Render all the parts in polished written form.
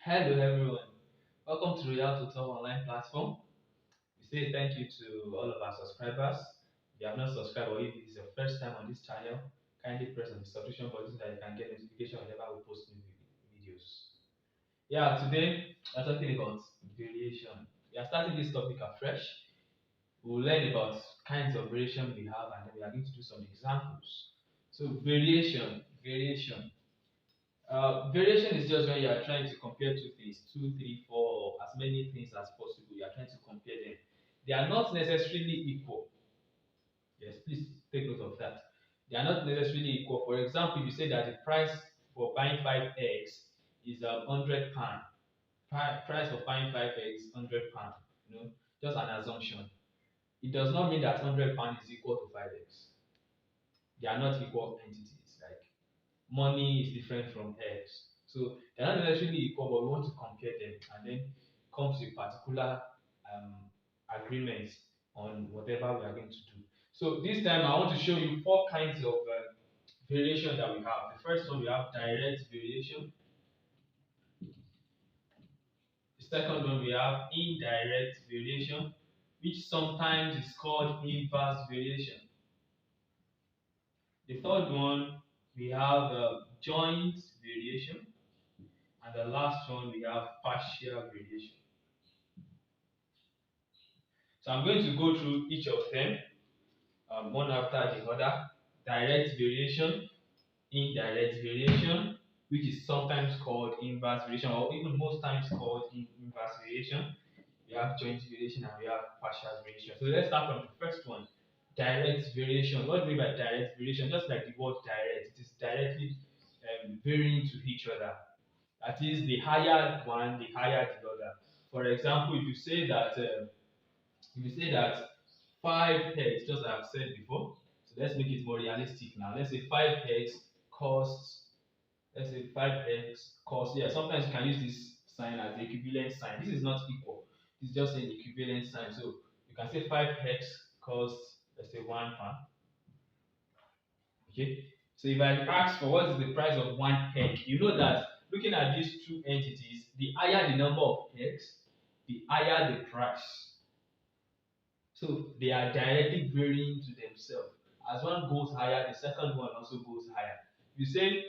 Hello everyone, welcome to Real Tutor online platform. We say thank you to all of our subscribers. If you have not subscribed or if it is your first time on this channel, kindly press on the subscription button so that you can get notification whenever we post new videos. Yeah, today we're talking about variation. We are starting this topic afresh. We'll learn about kinds of variation we have and then we are going to do some examples. So variation. Variation is just when you are trying to compare two things, two, three, four, or as many things as possible. You are trying to compare them. They are not necessarily equal. Yes, please take note of that. They are not necessarily equal. For example, if you say that the price for buying five eggs is £100. Price for buying five eggs £100. Just an assumption. It does not mean that £100 is equal to five eggs. They are not equal entities. Like money is different from eggs. So they're not necessarily equal, but we want to compare them and then come to a particular agreement on whatever we are going to do. So this time I want to show you four kinds of variation that we have. The first one we have direct variation. The second one we have indirect variation, which sometimes is called inverse variation. The third one we have joint variation. And the last one, we have partial variation. So I'm going to go through each of them one after the other. Direct variation, indirect variation, which is sometimes called inverse variation, or even most times called inverse variation. We have joint variation and we have partial variation. So let's start from the first one, direct variation. What do we mean by direct variation? Just like the word direct, it is directly varying to each other. That is, the higher one, the higher the other. For example, if you say that five eggs, just like I've said before, so let's make it more realistic now. Let's say five eggs costs. Let's say five eggs cost. Yeah, sometimes you can use this sign as the equivalent sign. This is not equal. This is just an equivalent sign. So you can say five eggs cost, let's say £1. Okay. So if I ask for what is the price of one egg, you know that looking at these two entities, the higher the number of eggs, the higher the price. So they are directly varying to themselves. As one goes higher, the second one also goes higher. If you say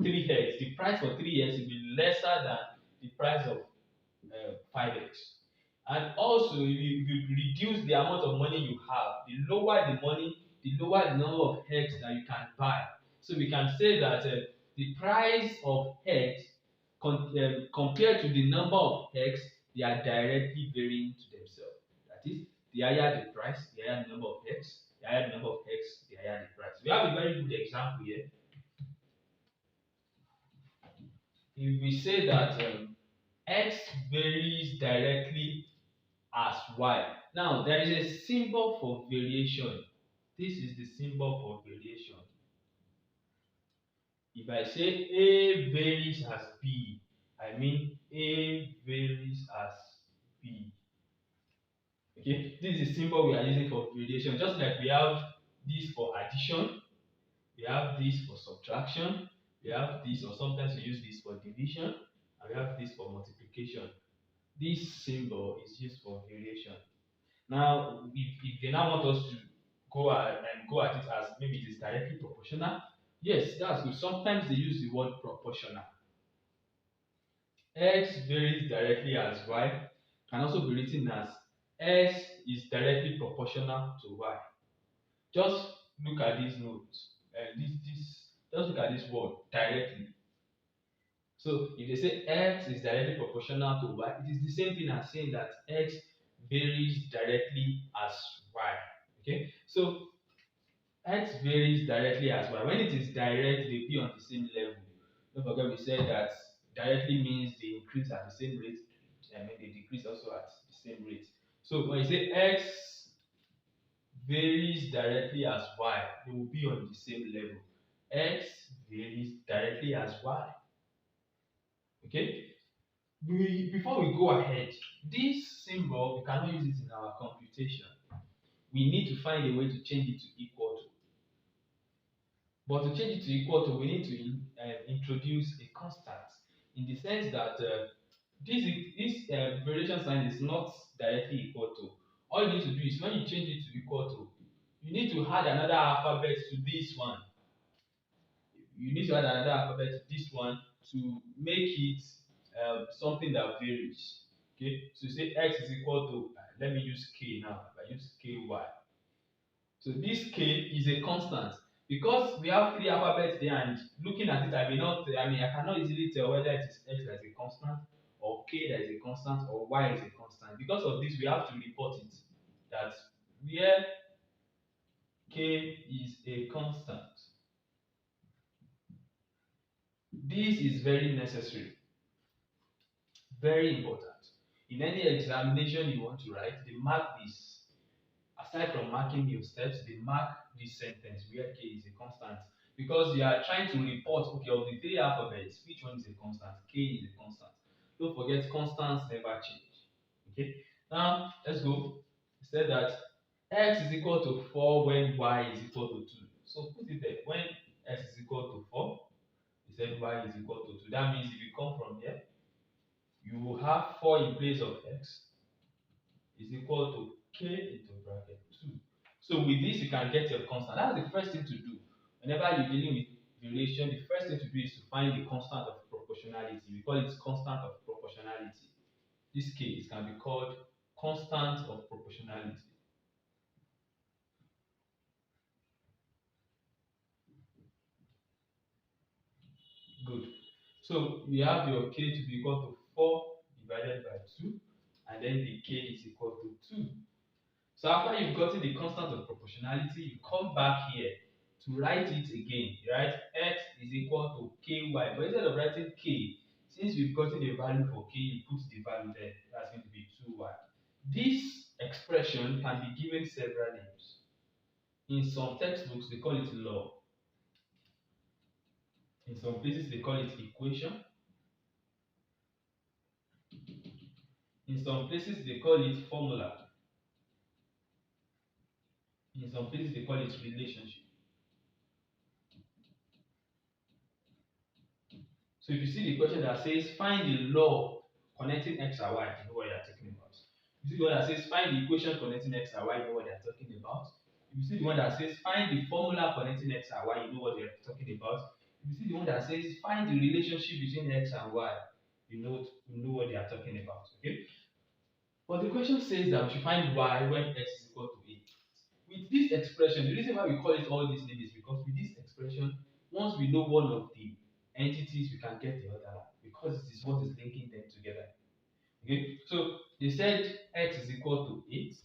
three eggs, the price for three eggs will be lesser than the price of five eggs. And also, if you reduce the amount of money you have, the lower the money, the lower the number of eggs that you can buy. So we can say that the price of eggs compared to the number of eggs, they are directly varying to themselves. That is, the higher the price, the higher the number of eggs, the higher the number of eggs, the higher the price. We have a very good example here. If we say that x varies directly as y. Now, there is a symbol for variation. This is the symbol for variation. If I say A varies as B, I mean A varies as B. Okay, this is the symbol we are using for variation. Just like we have this for addition, we have this for subtraction, we have this, or sometimes we use this for division, and we have this for multiplication. This symbol is used for variation. Now, if they now want us to go at it as maybe it is directly proportional, yes, that's good. Sometimes they use the word proportional. X varies directly as y can also be written as x is directly proportional to y. Just look at these notes. Just look at this word directly. So if they say x is directly proportional to y, it is the same thing as saying that x varies directly as y. Okay, so x varies directly as y. When it is direct, they be on the same level. Don't forget we said that directly means they increase at the same rate, and they decrease also at the same rate. So when you say x varies directly as y, they will be on the same level. X varies directly as y. Okay. Before we go ahead, this symbol we cannot use it in our computation. We need to find a way to change it to equal to. But to change it to equal to, we need to introduce a constant in the sense that This variation sign is not directly equal to. All you need to do is when you change it to equal to, you need to add another alphabet to this one. You need to add another alphabet to this one to make it something that varies. Okay, so say x is equal to, let me use k now. If I use ky, so this k is a constant because we have three alphabets there, and looking at it, I cannot easily tell whether it is x that is a constant or k that is a constant or y is a constant. Because of this, we have to report it that where k is a constant. This is very necessary, very important. In any examination you want to write, they mark this. Aside from marking your steps, they mark this sentence where k is a constant because you are trying to report, okay, of the three alphabets, which one is a constant? K is a constant. Don't forget, constants never change. Okay, now let's go. It said that x is equal to 4 when y is equal to 2. So put it there. When x is equal to 4, he said y is equal to 2. That means if you come from here, you will have 4 in place of x is equal to k into bracket 2. So with this, you can get your constant. That's the first thing to do. Whenever you're dealing with variation, the first thing to do is to find the constant of proportionality. We call it constant of proportionality. This case can be called constant of proportionality. Good. So we have your k to be equal to 4 divided by 2, and then the k is equal to 2. So after you've gotten the constant of proportionality, you come back here to write it again. You write x is equal to ky. But instead of writing k, since we've gotten a value for k, you put the value there. That's going to be 2y. This expression can be given several names. In some textbooks, they call it law. In some places, they call it equation. In some places, they call it formula. In some places, they call it relationship. So if you see the question that says find the law connecting x and y, you know what you're talking about. You see the one that says find the equation connecting x and y, you know what they're talking about. If you see the one that says find the formula connecting x and y, you know what they're talking about. If you see the one that says find the relationship between x and y, you know what they are talking about. Okay. But the question says that we should find y when x is equal to 8. With this expression, the reason why we call it all these names is because with this expression, once we know one of the entities, we can get the other one because it is what is linking them together. Okay, so they said x is equal to 8,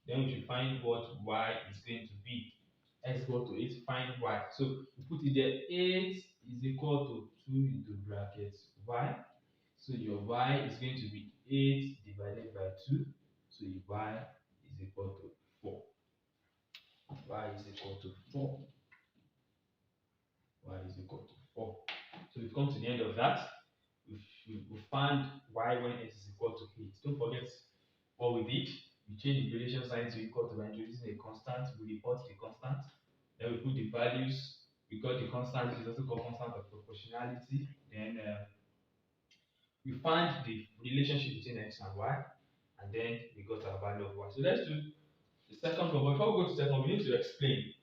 then we should find what y is going to be. X is equal to 8, find y. So we put it there, 8 is equal to 2 into brackets y. So your y is going to be 8 divided by 2. So your y is equal to 4. Y is equal to 4. Y is equal to 4. So we've come to the end of that. We found y when x is equal to 8. Don't forget what we did. We changed the relation sign to equal to by introducing a constant. We report the constant. Then we put the values. We got the constant, which is also called constant of proportionality. Then we find the relationship between x and y. And then we got our value of y. So let's do the second one. But before we go to the second one, we need to explain.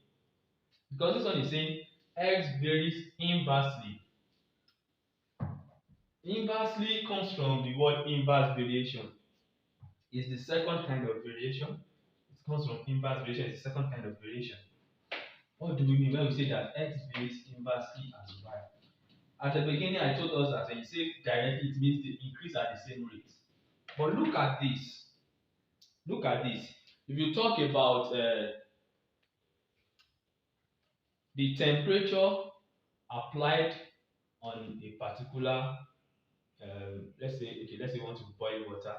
Because this one is saying x varies inversely. Inversely comes from the word inverse variation. It's the second kind of variation. It comes from inverse variation. It's the second kind of variation. What do we mean when we say that x varies inversely as y? At the beginning, I told us that when you say directly, it means they increase at the same rate. But look at this. Look at this. If you talk about the temperature applied on a particular, let's say, okay, let's say we want to boil water,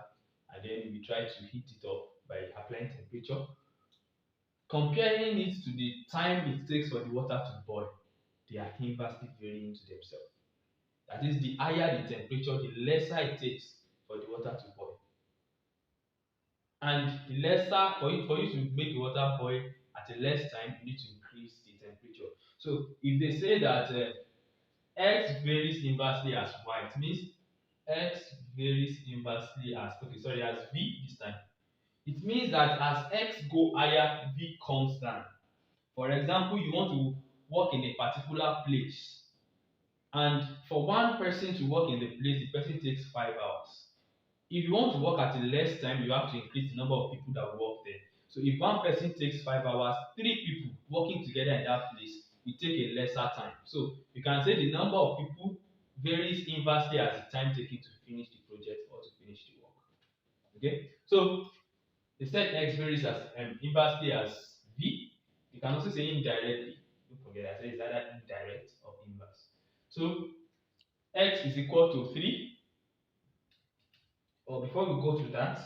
and then we try to heat it up by applying temperature. Comparing it to the time it takes for the water to boil, they are inversely varying to themselves. That is, the higher the temperature, the lesser it takes for the water to boil. And the lesser, for you to make the water boil at a less time, you need to increase the temperature. So if they say that x varies inversely as y, it means x varies inversely as, okay, sorry, as v this time. It means that as x go higher, v comes down. For example, you want to work in a particular place, and for one person to work in the place, the person takes 5 hours. If you want to work at a less time, you have to increase the number of people that work there. So if one person takes 5 hours, three people working together in that place will take a lesser time. So you can say the number of people varies inversely as the time taken to finish the project or to finish the work. Okay, so they said x varies as inversely as v. You can also say indirectly. Don't forget, I said it's either indirect or inverse. So x is equal to 3. Or before we go to that,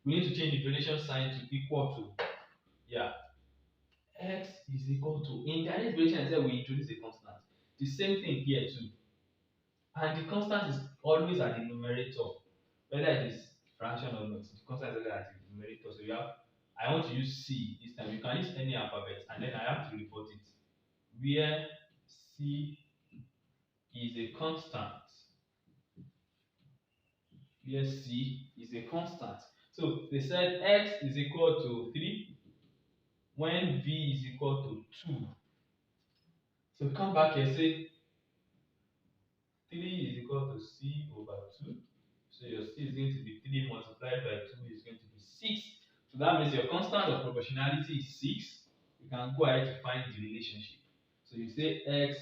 we need to change the relation sign to equal to. Yeah, x is equal to. In direct relation, I said we introduce a constant. The same thing here too. And the constant is always at the numerator, whether it is fraction or not. The constant is always at the numerator. So you have, I want to use C this time. You can use any alphabet, and then I have to report it. Where C is a constant. Where C is a constant. So they said x is equal to 3 when v is equal to 2. So come back here, say 3 is equal to c over 2. So your c is going to be 3 multiplied by 2 is going to be 6. So that means your constant of proportionality is 6. You can go ahead to find the relationship. So you say x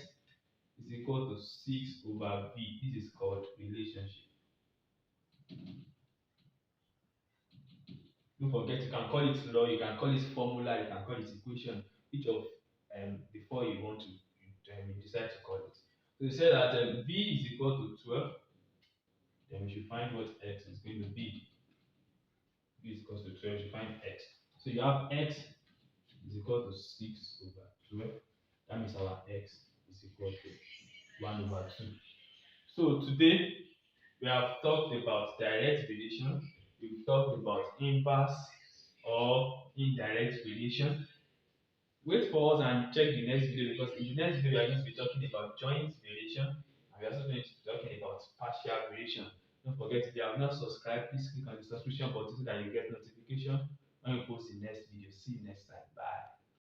is equal to 6 over v. This is called relationship. Don't forget, you can call it law, you can call it formula, you can call it equation, each of the four you want to you decide to call it. So you say that v is equal to 12, then we should find what x is going to be. V is equal to 12, you find x. So you have x is equal to 6 over 12. That means our x is equal to 1 over 2. So today we have talked about direct relation, we've talked about inverse or indirect relation. Wait for us and check the next video, because in the next video we are going to be talking about joint relation, and we are also going to be talking about partial relation. Don't forget, if you have not subscribed, please click on the subscription button so that you get notification when we post the next video. See you next time. Bye.